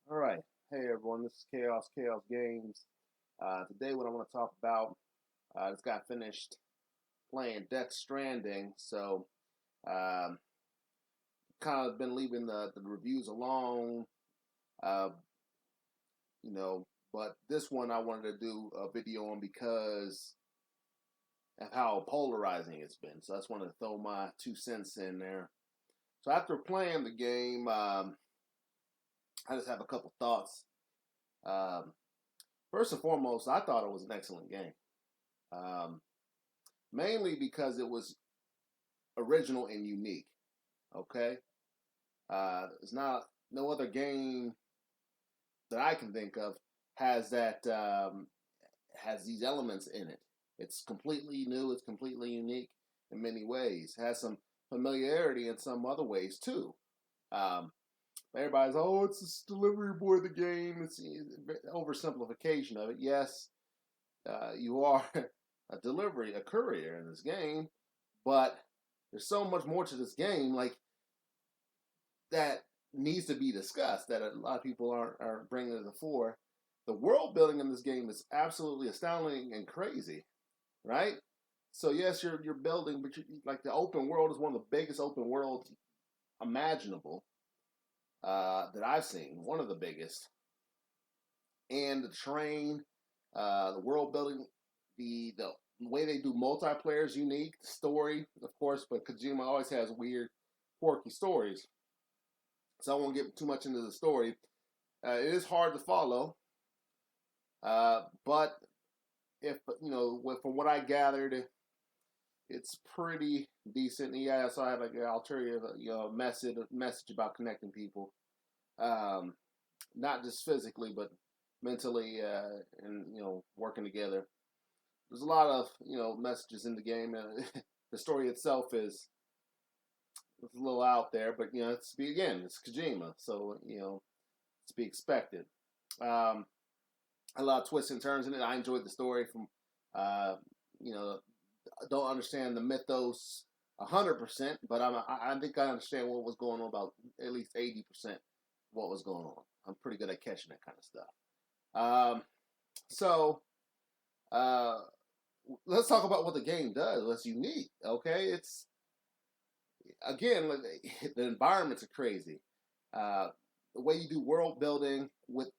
All right. Hey everyone, this is Kaous Games. Today what I want to talk about, I just got finished playing Stranding, so um, kind of been leaving the reviews alone, uh, you know, but this one I wanted to do a video on because of how polarizing it's been. So I just wanted to throw my 2 cents in there. So after playing the game, I just have a couple thoughts. Um, First and foremost, I thought it was an excellent game. Um, Mainly because it was original and unique. Okay, it's not no other game that I can think of has that has these elements in it. It's completely new. It's completely unique in many ways. It has some familiarity in some other ways too. Um, Everybody's it's this delivery boy of the game. It's oversimplification of it. Yes, you are a courier in this game, but there's so much more to this game. Like that needs to be discussed that a lot of people aren't bringing to the fore. The world building in this game is absolutely astounding and crazy, right? So yes, you're building, but like the open world is one of the biggest open worlds imaginable that I've seen. One of the biggest, and the terrain, the world building, the way they do multiplayer is unique. The story, of course, but Kojima always has weird, quirky stories. So I won't get too much into the story. It is hard to follow, but if from what I gathered, it's pretty decent. Yeah, so I have like an ulterior, message about connecting people, um, not just physically, but mentally, and working together. There's a lot of messages in the game. The story itself is it's a little out there, but it's Kojima, so it's to be expected. Um, a lot of twists and turns in it. I enjoyed the story from, uh, you know, I don't understand the mythos 100%, but I think I understand what was going on about at least 80% what was going on. I'm pretty good at catching that kind of stuff. Um, so uh, let's talk about what the game does. What's unique? Okay, it's again the environments are crazy. Uh, the way you do world building with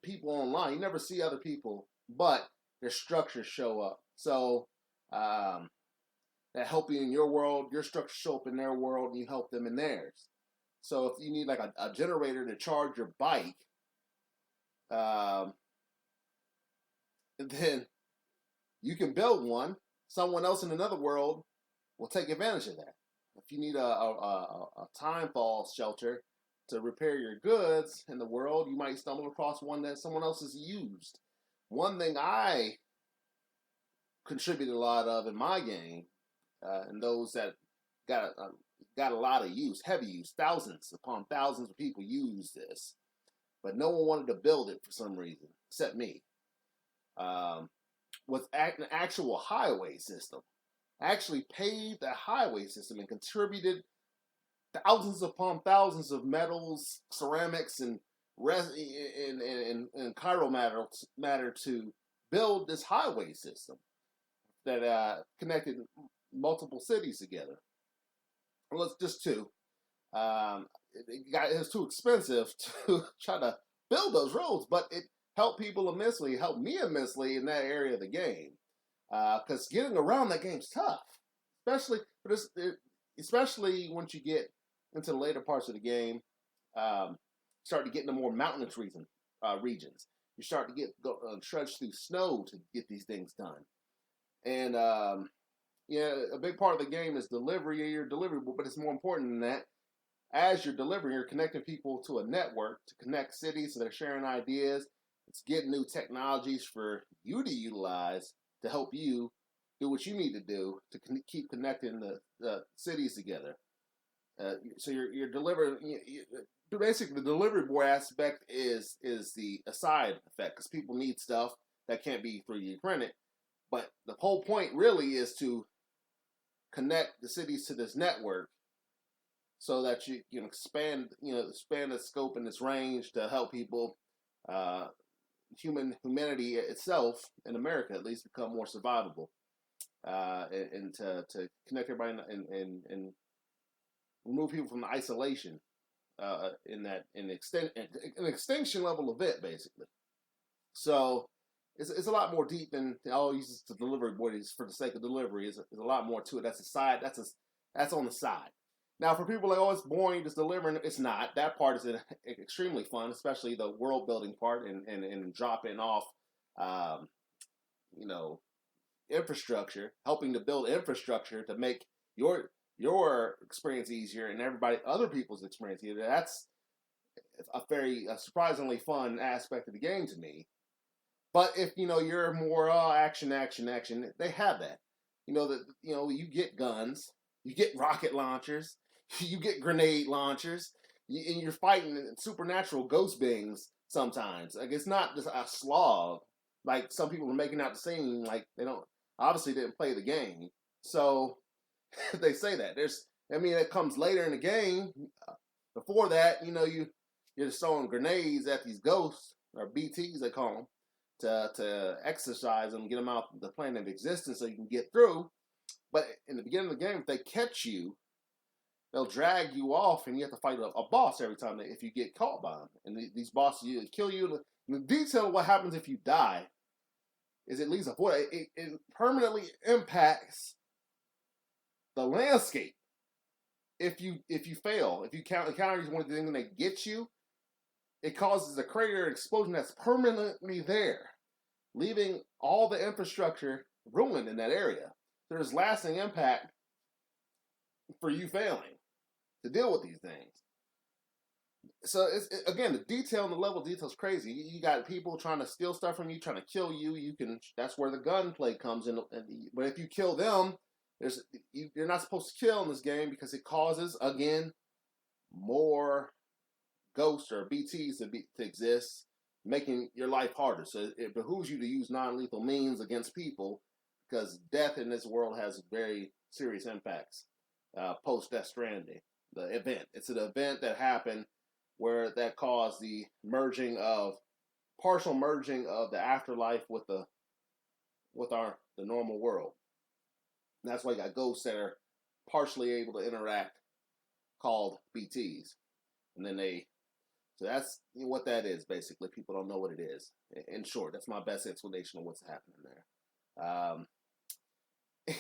people online. You never see other people, but their structures show up. So um, that help you in your world, your structures show up in their world, and you help them in theirs. So if you need like a generator to charge your bike, um, then you can build one. Someone else in another world will take advantage of that. If you need a time fall shelter to repair your goods in the world, you might stumble across one that someone else has used. One thing I contributed a lot of in my game, and those that got got a lot of use, heavy use, thousands upon thousands of people use this, but no one wanted to build it for some reason except me. Um, was an actual highway system. I actually paved a highway system and contributed thousands upon thousands of metals, ceramics, and and chiral matter to build this highway system that connected multiple cities together. Well, it's just two. It was too expensive to try to build those roads, but it helped people immensely. It helped me immensely in that area of the game because getting around that game's tough, especially for this. Especially once you get into the later parts of the game, start to get into more mountainous regions. You start to trudge through snow to get these things done, and a big part of the game is delivery of your deliverable, but it's more important than that. As you're delivering, you're connecting people to a network to connect cities so they're sharing ideas. It's getting new technologies for you to utilize to help you do what you need to do to keep connecting the cities together. So you're delivering. Basically, the delivery boy aspect is the side effect because people need stuff that can't be 3D printed. But the whole point really is to connect the cities to this network so that you can expand the scope and its range to help people, uh, humanity itself in America at least, become more survivable, and to connect everybody and remove people from the isolation, in that an extinction level event basically. So it's a lot more deep than I'll use this to delivery boys for the sake of delivery. Is a lot more to it. That's a side. That's on the side. Now, for people like, oh, it's boring, just delivering. It's not. That part is extremely fun, especially the world building part and dropping off, um, you know, infrastructure, helping to build infrastructure to make your experience easier and other people's experience easier. That's a surprisingly fun aspect of the game to me. But if you're more action, action, action, they have that. You get guns, you get rocket launchers, you get grenade launchers, and you're fighting supernatural ghost beings sometimes. Like, it's not just a slog. Like, some people are making out the scene like they don't obviously didn't play the game. So they say that. It comes later in the game. Before that, you're just throwing grenades at these ghosts, or BTs they call them, to exercise them, get them out the plane of existence so you can get through. But in the beginning of the game, if they catch you, they'll drag you off, and you have to fight a boss every time if you get caught by them. And these bosses either kill you. And the detail of what happens if you die is at least it permanently impacts the landscape. If you fail, if you encounter one of the things that get you, it causes a crater explosion that's permanently there, leaving all the infrastructure ruined in that area. There's lasting impact for you failing to deal with these things. So again, the detail and the level of detail is crazy. You got people trying to steal stuff from you, trying to kill you. That's where the gunplay comes in. But if you kill them, you're not supposed to kill in this game, because it causes, again, more ghosts or BTs to exist, making your life harder. So it behooves you to use non-lethal means against people, because death in this world has very serious impacts post Death Stranding. The event. It's an event that happened that caused the partial merging of the afterlife with the normal world. And that's why you got ghosts that are partially able to interact, called BTs. And then so that's what that is, basically. People don't know what it is. In short, that's my best explanation of what's happening there.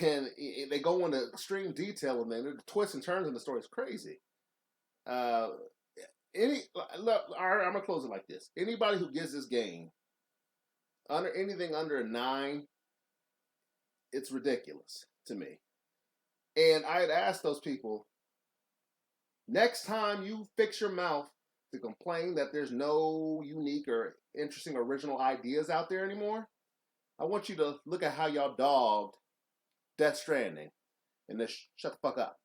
And they go into extreme detail, and then the twists and turns in the story is crazy. I'm gonna close it like this: anybody who gives this game anything under a 9, it's ridiculous to me. And I had asked those people, next time you fix your mouth to complain that there's no unique or interesting original ideas out there anymore, I want you to look at how y'all dogged Death Stranding and then shut the fuck up.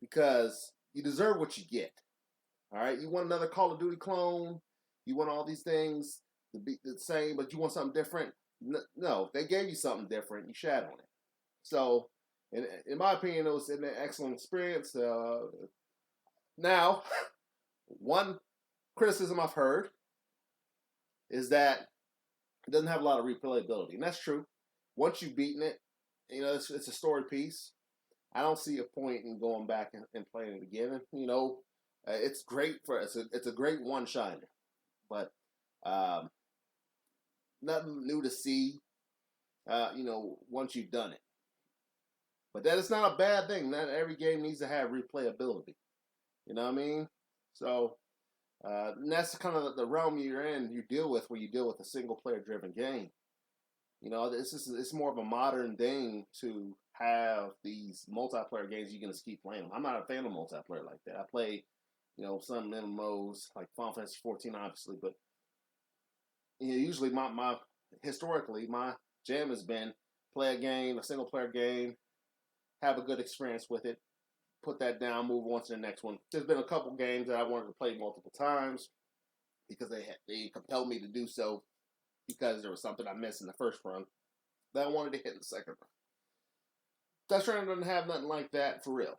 Because you deserve what you get. All right? You want another Call of Duty clone. You want all these things to be the same, but you want something different. No, they gave you something different. You shat on it. So, in my opinion, it was an excellent experience. Now, one criticism I've heard is that it doesn't have a lot of replayability, and that's true. Once you've beaten it, it's a story piece. I don't see a point in going back and playing it again. It's great it's a great one-shiner, but nothing new to see. Once you've done it, but that is not a bad thing. Not every game needs to have replayability. You know what I mean? So and that's kind of the realm you're in. You deal with a single-player driven game. It's more of a modern thing to have these multiplayer games. You can just keep playing them. I'm not a fan of multiplayer like that. I play, some MMOs like Final Fantasy 14, obviously, but usually historically my jam has been play a single player game, have a good experience with it, put that down, move on to the next one. There's been a couple games that I wanted to play multiple times because they compelled me to do so, because there was something I missed in the first run that I wanted to hit in the second run. Death Stranding doesn't have nothing like that for real.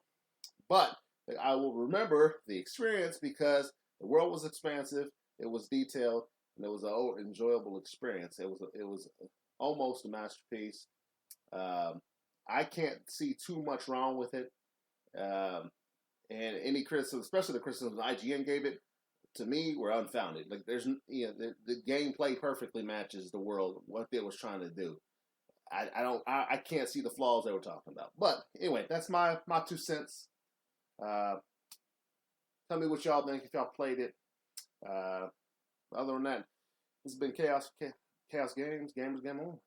But I will remember the experience because the world was expansive, it was detailed, and it was an enjoyable experience. It was almost a masterpiece. Um, I can't see too much wrong with it. Um, and any criticism, especially the criticisms IGN gave it, to me were unfounded. Like there's, the gameplay perfectly matches the world what they was trying to do. I can't see the flaws they were talking about. But anyway, that's my 2 cents. Uh, Tell me what y'all think if y'all played it. Uh, Other than that, this has been Kaous Games. Gamers Game On.